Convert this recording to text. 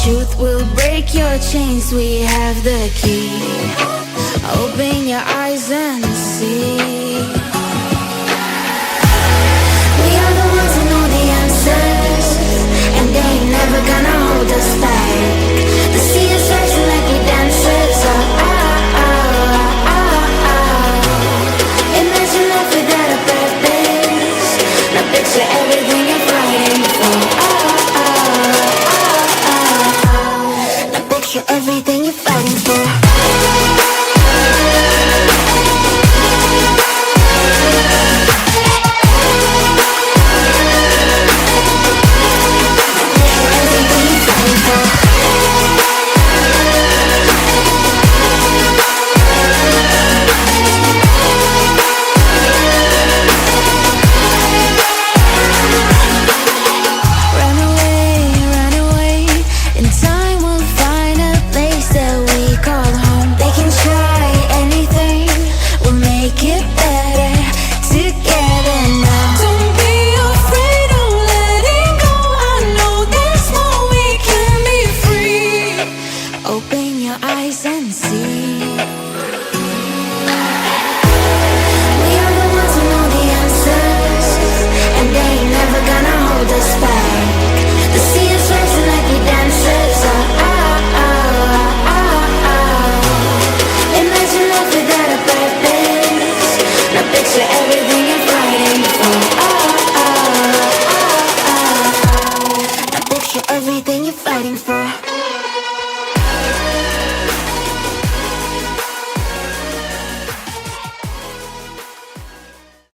Truth will break your chains, we have the key. Open your eyes and see. We are the ones who know the answers, and they ain't never gonna hold us back. The sea is rising like we dancers. Imagine life without a purpose. Now picture everything you're fighting for. Now picture everything you're fighting for. Everything you're fighting for.